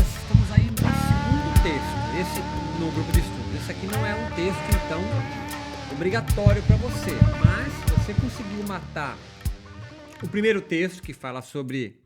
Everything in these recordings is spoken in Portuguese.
estamos aí no segundo texto, esse no grupo de estudo. Esse aqui não é um texto, então, obrigatório para você, mas se você conseguiu matar o primeiro texto, que fala sobre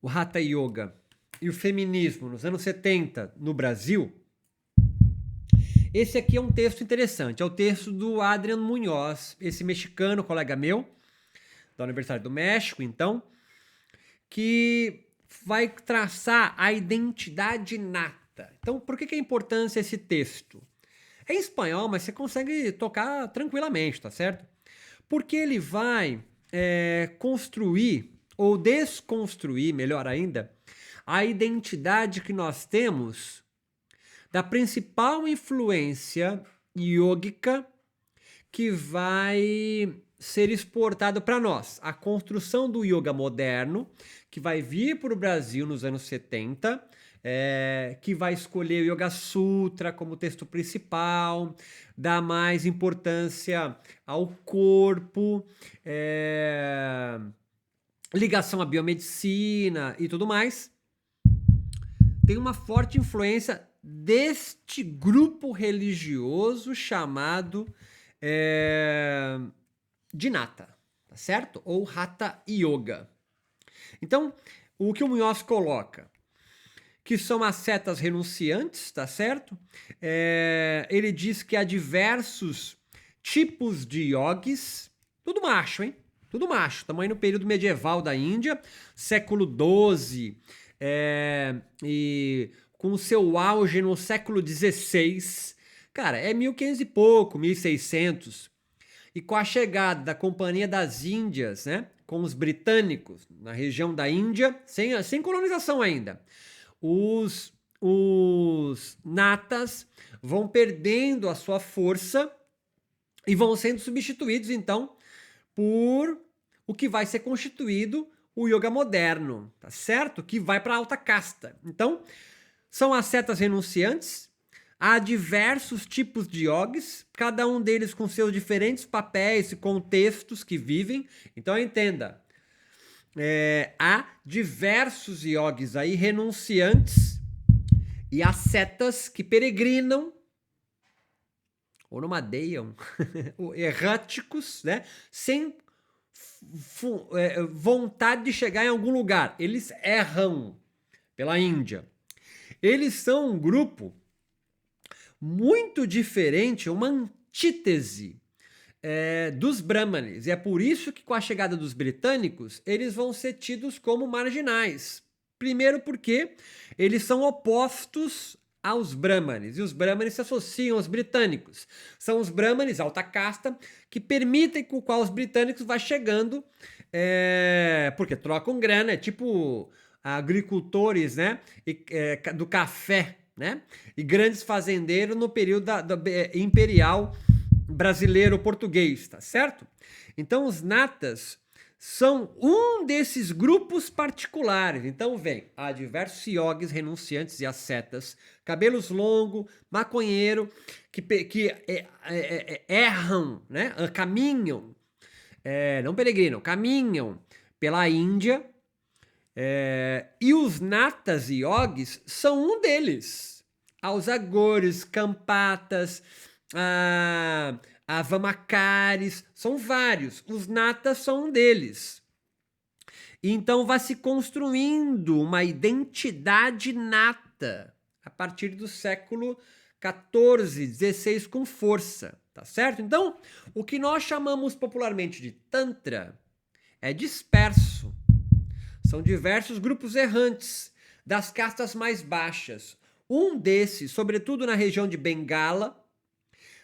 o Hatha Yoga e o feminismo nos anos 70 no Brasil, esse aqui é um texto interessante. É o texto do Adrian Munhoz, esse mexicano, colega meu, da Universidade do México, então, que vai traçar a identidade nata. Então, por que é importância esse texto? É em espanhol, mas você consegue tocar tranquilamente, tá certo? Porque ele vai construir, ou desconstruir, melhor ainda, a identidade que nós temos da principal influência yógica que vai ser exportado para nós. A construção do yoga moderno, que vai vir para o Brasil nos anos 70, que vai escolher o Yoga Sutra como texto principal, dar mais importância ao corpo, ligação à biomedicina e tudo mais. Tem uma forte influência deste grupo religioso chamado de Nata, tá certo? Ou Hatha Yoga. Então, o que o Munhoz coloca, que são ascetas renunciantes, tá certo? Ele diz que há diversos tipos de yogis, tudo macho, hein? Tudo macho. Estamos aí no período medieval da Índia, século XII, e com o seu auge no século XVI. Cara, é 1500 e pouco, 1600. E com a chegada da Companhia das Índias, né, com os britânicos na região da Índia, sem colonização ainda, os natas vão perdendo a sua força e vão sendo substituídos, então, por o que vai ser constituído o yoga moderno, tá certo? Que vai para a alta casta. Então, são ascetas renunciantes. Há diversos tipos de yogis, cada um deles com seus diferentes papéis e contextos que vivem. Então entenda, há diversos yogis aí renunciantes e ascetas que peregrinam ou nomadeiam, ou erráticos, né? Sem vontade de chegar em algum lugar. Eles erram pela Índia. Eles são um grupo muito diferente, uma antítese dos brahmanes. E é por isso que com a chegada dos britânicos, eles vão ser tidos como marginais. Primeiro porque eles são opostos aos brahmanes, e os brahmanes se associam aos britânicos. São os brahmanes, alta casta, que permitem com o qual os britânicos vão chegando, porque trocam grana, é tipo agricultores, né, do café, né, e grandes fazendeiros no período da imperial brasileiro-português, tá certo? Então os natas são um desses grupos particulares. Então vem, há diversos yogis, renunciantes e ascetas, cabelos longos, maconheiro, que erram, né? Caminham, não peregrinam, caminham pela Índia, e os natas e yogis são um deles. Aos agores, campatas, avamacares, são vários. Os natas são um deles. Então vai se construindo uma identidade nata a partir do século XIV, XVI com força, tá certo? Então, o que nós chamamos popularmente de Tantra é disperso. São diversos grupos errantes das castas mais baixas. Um desses, sobretudo na região de Bengala,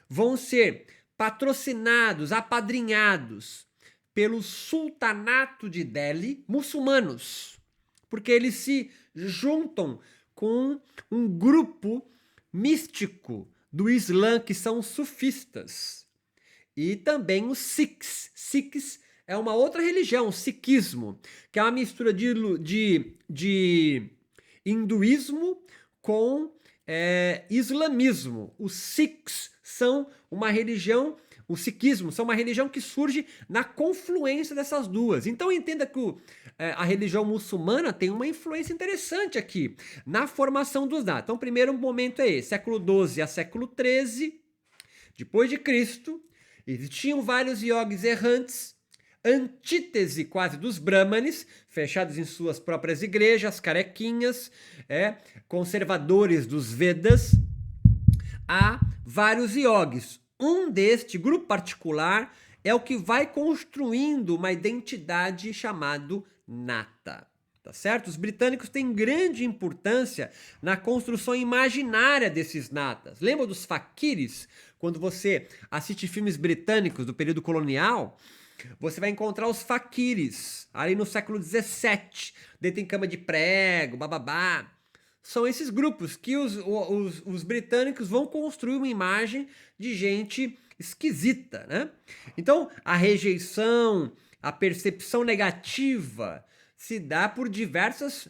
vão ser patrocinados, apadrinhados pelo sultanato de Delhi, muçulmanos, porque eles se juntam com um grupo místico do Islã, que são os sufistas, e também os Sikhs. Sikhs é uma outra religião, o sikhismo, que é uma mistura de hinduísmo com islamismo. Os Sikhs são uma religião o sikhismo são uma religião que surge na confluência dessas duas. Então entenda que a religião muçulmana tem uma influência interessante aqui na formação dos natas. Então o primeiro momento é esse, século XII a século XIII, depois de Cristo, existiam vários yogis errantes, antítese quase dos brahmanes, fechados em suas próprias igrejas, carequinhas, conservadores dos Vedas. Há vários yogis. Um deste grupo particular é o que vai construindo uma identidade chamada nata. Tá certo? Os britânicos têm grande importância na construção imaginária desses natas. Lembra dos faquires? Quando você assiste filmes britânicos do período colonial, você vai encontrar os faquires ali no século XVII, dentro em cama de prego, bababá. São esses grupos que os britânicos vão construir uma imagem de gente esquisita, né? Então, a rejeição, a percepção negativa se dá por diversas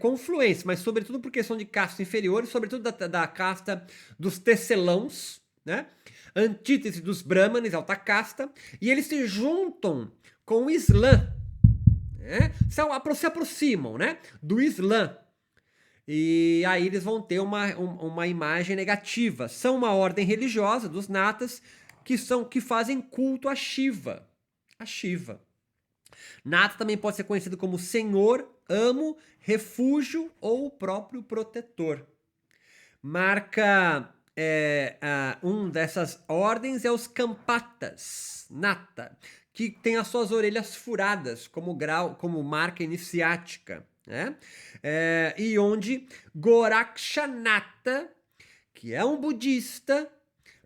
confluências, mas sobretudo por questão de castas inferiores, sobretudo da casta dos tecelãos, né? Antítese dos brahmanes, alta casta, e eles se juntam com o Islã, né? Se aproximam, né, do Islã. E aí eles vão ter uma imagem negativa. São uma ordem religiosa dos natas que fazem culto a Shiva. A Shiva. Nata também pode ser conhecido como senhor, amo, refúgio ou o próprio protetor. Marca um dessas ordens é os Kampatas, Nata, que tem as suas orelhas furadas como marca iniciática. Né? E onde Gorakshanata, que é um budista,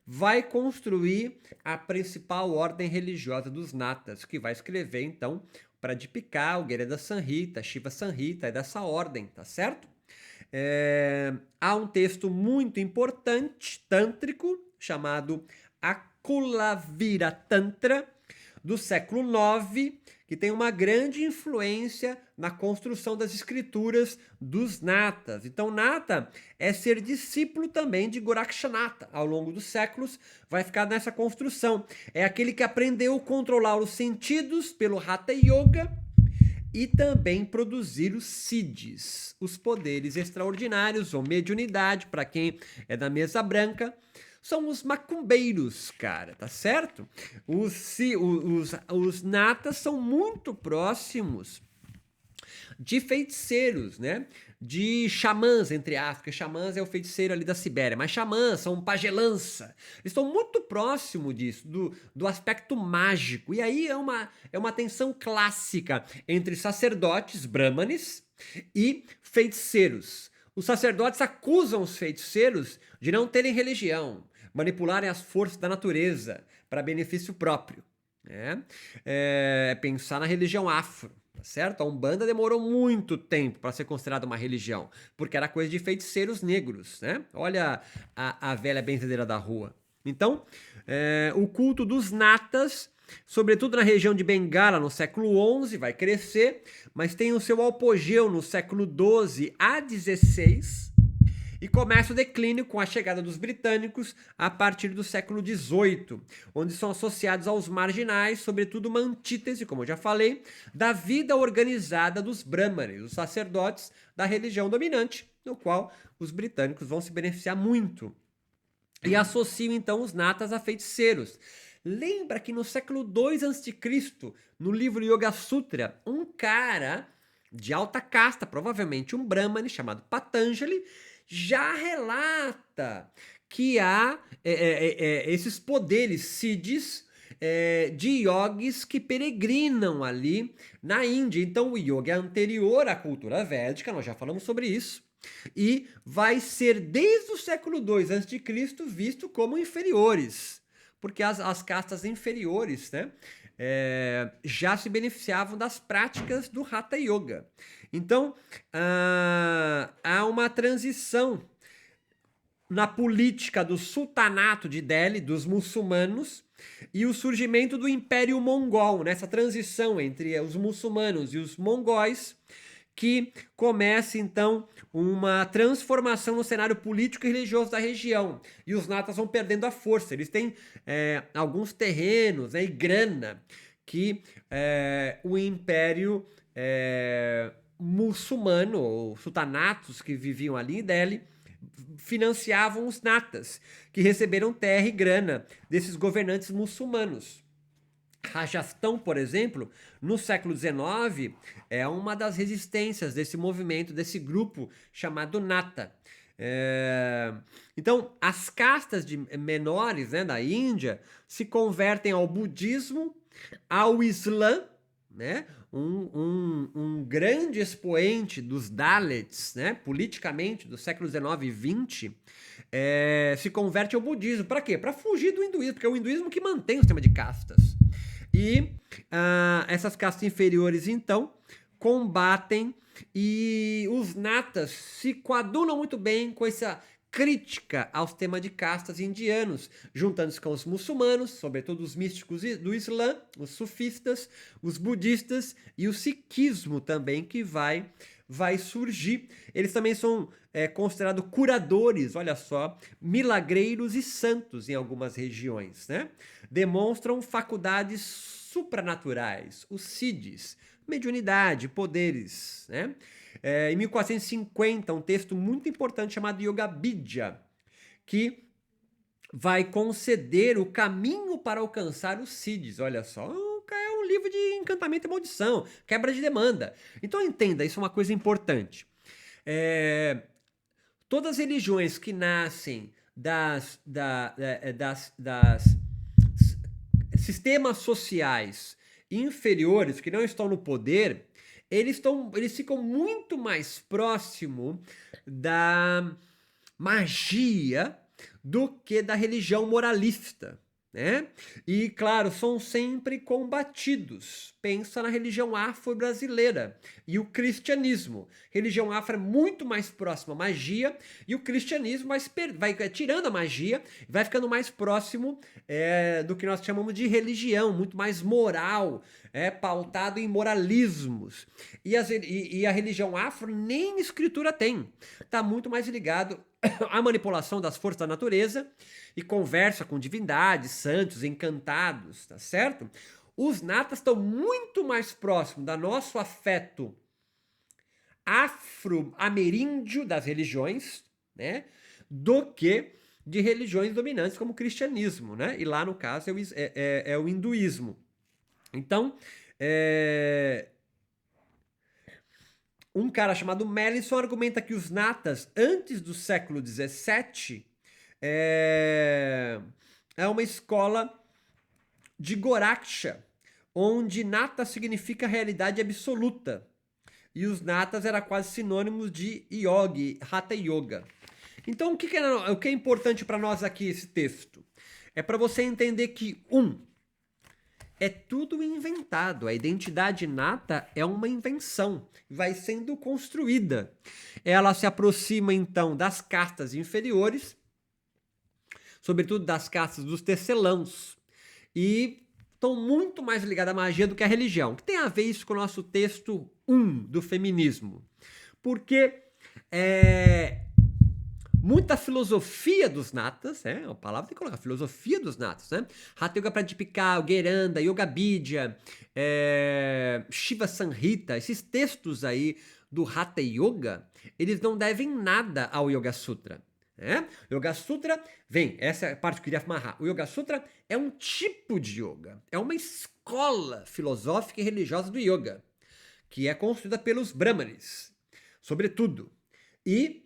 vai construir a principal ordem religiosa dos natas, que vai escrever então Pradipika, o Gereda Samhita, Shiva Samhita, é dessa ordem, tá certo? Há um texto muito importante, tântrico, chamado Akulavira Tantra, do século IX, que tem uma grande influência na construção das escrituras dos natas. Então, nata é ser discípulo também de Gorakshanata. Ao longo dos séculos, vai ficar nessa construção. É aquele que aprendeu a controlar os sentidos pelo Hatha Yoga e também produzir os siddhis, os poderes extraordinários, ou mediunidade, para quem é da mesa branca. São os macumbeiros, cara, tá certo? Os natas são muito próximos de feiticeiros, né? De xamãs, entre aspas, porque xamãs é o feiticeiro ali da Sibéria, mas xamãs são pagelança. Eles estão muito próximos disso, do aspecto mágico. E aí é uma tensão clássica entre sacerdotes, brahmanes, e feiticeiros. Os sacerdotes acusam os feiticeiros de não terem religião, manipularem as forças da natureza para benefício próprio. Né? Pensar na religião afro, tá certo? A Umbanda demorou muito tempo para ser considerada uma religião, porque era coisa de feiticeiros negros. Né? Olha a velha benzedeira da rua. Então, o culto dos natas, sobretudo na região de Bengala, no século XI, vai crescer, mas tem o seu apogeu no século XII a XVI e começa o declínio com a chegada dos britânicos a partir do século XVIII, onde são associados aos marginais, sobretudo uma antítese, como eu já falei, da vida organizada dos brahmanes, os sacerdotes da religião dominante, no qual os britânicos vão se beneficiar muito. E associam então os natas a feiticeiros. Lembra que no século II a.C., no livro Yoga Sutra, um cara de alta casta, provavelmente um brahmane chamado Patanjali, já relata que há esses poderes siddhis de yogis que peregrinam ali na Índia. Então o yoga é anterior à cultura védica, nós já falamos sobre isso, e vai ser desde o século II a.C. visto como inferiores, porque as castas inferiores, né, já se beneficiavam das práticas do Hatha Yoga. Então, há uma transição na política do sultanato de Delhi, dos muçulmanos, e o surgimento do Império Mongol, nessa transição entre os muçulmanos e os mongóis, que começa então uma transformação no cenário político e religioso da região. E os natas vão perdendo a força. Eles têm alguns terrenos, né, e grana que o Império muçulmano, ou sultanatos que viviam ali em Delhi, financiavam os natas, que receberam terra e grana desses governantes muçulmanos. Rajastão, por exemplo, no século XIX, é uma das resistências desse movimento, desse grupo chamado Nata. Então, as castas menores, né, da Índia se convertem ao budismo, ao Islã, né? Um grande expoente dos Dalits, né, politicamente, do século XIX e XX, se converte ao budismo. Para quê? Para fugir do hinduísmo, porque é o hinduísmo que mantém o sistema de castas. E essas castas inferiores, então, combatem, e os natas se coadunam muito bem com essa crítica ao sistema de castas indianos, juntando-se com os muçulmanos, sobretudo os místicos do Islã, os sufistas, os budistas e o sikhismo também, que vai surgir. Eles também são considerados curadores, olha só, milagreiros e santos em algumas regiões, né? Demonstram faculdades supranaturais, os siddhis, mediunidade, poderes, né? Em 1450, um texto muito importante chamado Yoga Vidya, que vai conceder o caminho para alcançar os siddhis. Olha só, é um livro de encantamento e maldição, quebra de demanda. Então entenda, isso é uma coisa importante. Todas as religiões que nascem das sistemas sociais inferiores, que não estão no poder, eles ficam muito mais próximo da magia do que da religião moralista, né? E, claro, são sempre combatidos. Pensa na religião afro-brasileira e o cristianismo. Religião afro é muito mais próxima à magia, e o cristianismo vai tirando a magia, vai ficando mais próximo do que nós chamamos de religião, muito mais moral, pautado em moralismos. E a religião afro nem escritura tem. Está muito mais ligado à manipulação das forças da natureza e conversa com divindades, santos, encantados, tá certo? Os natas estão muito mais próximos do nosso afeto afro-ameríndio das religiões, né, do que de religiões dominantes como o cristianismo, né? E lá, no caso, é o hinduísmo. Então, um cara chamado Mellison argumenta que os natas, antes do século XVII, é uma escola de Goraksha, onde nata significa realidade absoluta. E os natas era quase sinônimos de yogi, hatha yoga. Então, o que é importante para nós aqui, esse texto? É para você entender que, é tudo inventado. A identidade nata é uma invenção, vai sendo construída. Ela se aproxima, então, das castas inferiores, sobretudo das castas dos tecelãos, e estão muito mais ligadas à magia do que à religião. O que tem a ver isso com o nosso texto 1 do feminismo? Porque muita filosofia dos natas, a palavra tem que colocar, filosofia dos natas, né? Hatha Yoga Pradipika, Geranda, Yoga Vidya, Shiva Samhita, esses textos aí do Hatha Yoga, eles não devem nada ao Yoga Sutra. Yoga Sutra, essa é a parte que eu queria amarrar. O Yoga Sutra é um tipo de yoga, é uma escola filosófica e religiosa do yoga, que é construída pelos Brahmanes, sobretudo. E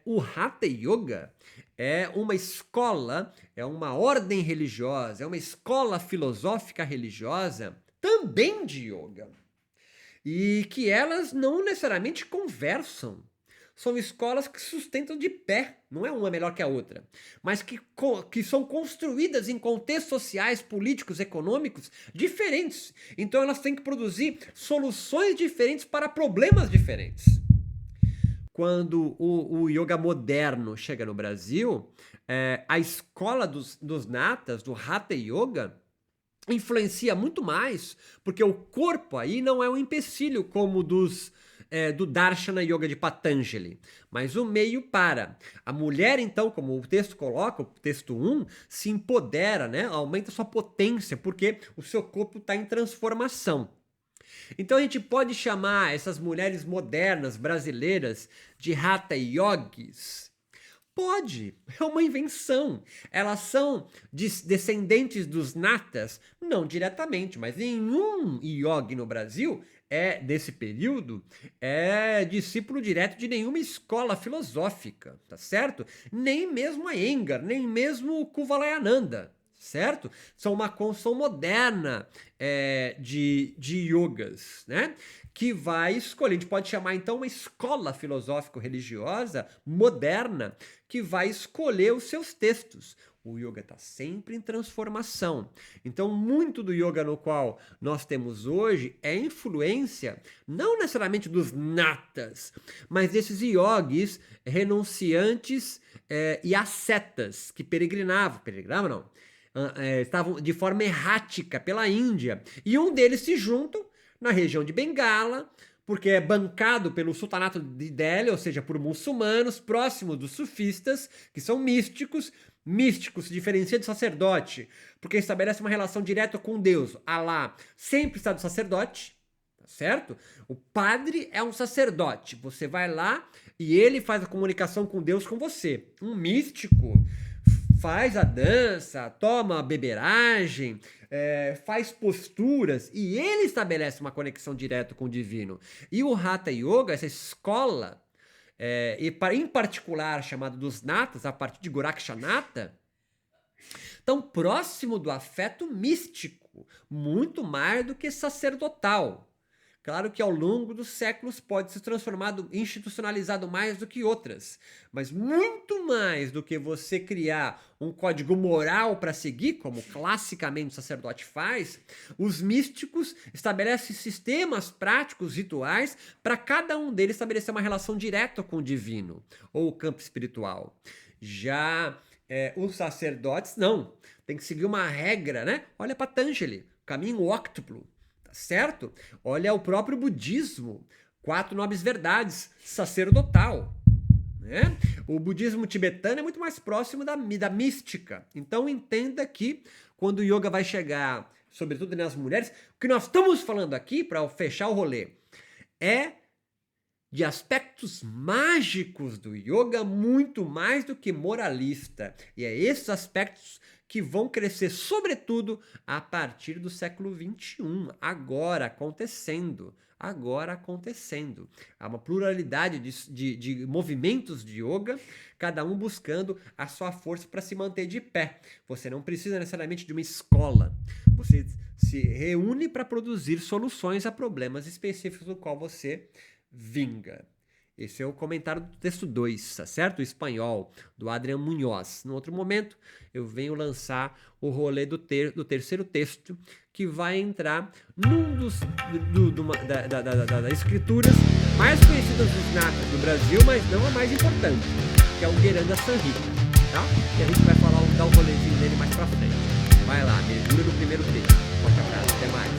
o Hatha Yoga é uma escola, é uma ordem religiosa, é uma escola filosófica religiosa também de yoga. E que elas não necessariamente conversam. São escolas que sustentam de pé, não é uma melhor que a outra, mas que são construídas em contextos sociais, políticos, econômicos diferentes. Então elas têm que produzir soluções diferentes para problemas diferentes. Quando o yoga moderno chega no Brasil, a escola dos natas, do Hatha Yoga, influencia muito mais, porque o corpo aí não é um empecilho como dos do Darshana Yoga de Patanjali, mas o meio para. A mulher, então, como o texto coloca, o texto 1, se empodera, né? Aumenta sua potência, porque o seu corpo está em transformação. Então a gente pode chamar essas mulheres modernas brasileiras de Hatha Yogis? Pode, é uma invenção. Elas são descendentes dos natas? Não diretamente, mas nenhum yogi no Brasil desse período é discípulo direto de nenhuma escola filosófica, tá certo? Nem mesmo a Iyengar, nem mesmo o Kuvalayananda, certo? São uma construção moderna de yogas, né? Que vai escolher, a gente pode chamar então uma escola filosófico-religiosa moderna que vai escolher os seus textos. O yoga está sempre em transformação. Então, muito do yoga no qual nós temos hoje é influência, não necessariamente dos natas, mas desses yogis renunciantes e ascetas que peregrinavam não, estavam de forma errática pela Índia. E um deles se juntam na região de Bengala, porque é bancado pelo sultanato de Delhi, ou seja, por muçulmanos, próximos dos sufistas, que são místicos. Místico se diferencia de sacerdote, porque estabelece uma relação direta com Deus. Alá sempre está do sacerdote, tá certo? O padre é um sacerdote. Você vai lá e ele faz a comunicação com Deus com você. Um místico faz a dança, toma a beberagem, faz posturas e ele estabelece uma conexão direta com o divino. E o Hatha Yoga, essa escola, em particular chamada dos natas, a partir de Gorakshanata, tão próximo do afeto místico, muito mais do que sacerdotal. Claro que ao longo dos séculos pode se transformar, institucionalizado mais do que outras, mas muito mais do que você criar um código moral para seguir, como classicamente o sacerdote faz, os místicos estabelecem sistemas práticos, rituais, para cada um deles estabelecer uma relação direta com o divino, ou o campo espiritual. Já os sacerdotes, não. Tem que seguir uma regra, né? Olha Patanjali, caminho óctuplo. Certo? Olha o próprio budismo, 4 nobres verdades, sacerdotal. Né? O budismo tibetano é muito mais próximo da mística. Então entenda que quando o yoga vai chegar, sobretudo nas mulheres, o que nós estamos falando aqui, para fechar o rolê, é de aspectos mágicos do yoga muito mais do que moralista. E é esses aspectos que vão crescer, sobretudo, a partir do século XXI, agora acontecendo. Há uma pluralidade de movimentos de yoga, cada um buscando a sua força para se manter de pé. Você não precisa necessariamente de uma escola. Você se reúne para produzir soluções a problemas específicos do qual você vinga. Esse é o comentário do texto 2, tá certo? O espanhol, do Adrian Munhoz. No outro momento, eu venho lançar o rolê do terceiro texto, que vai entrar num das escrituras mais conhecidas dos natas do Brasil, mas não a mais importante, que é o Gueranda Sanrita, tá? E a gente vai dar um rolezinho dele mais pra frente. Vai lá, mergulha no primeiro texto. Forte abraço, até mais.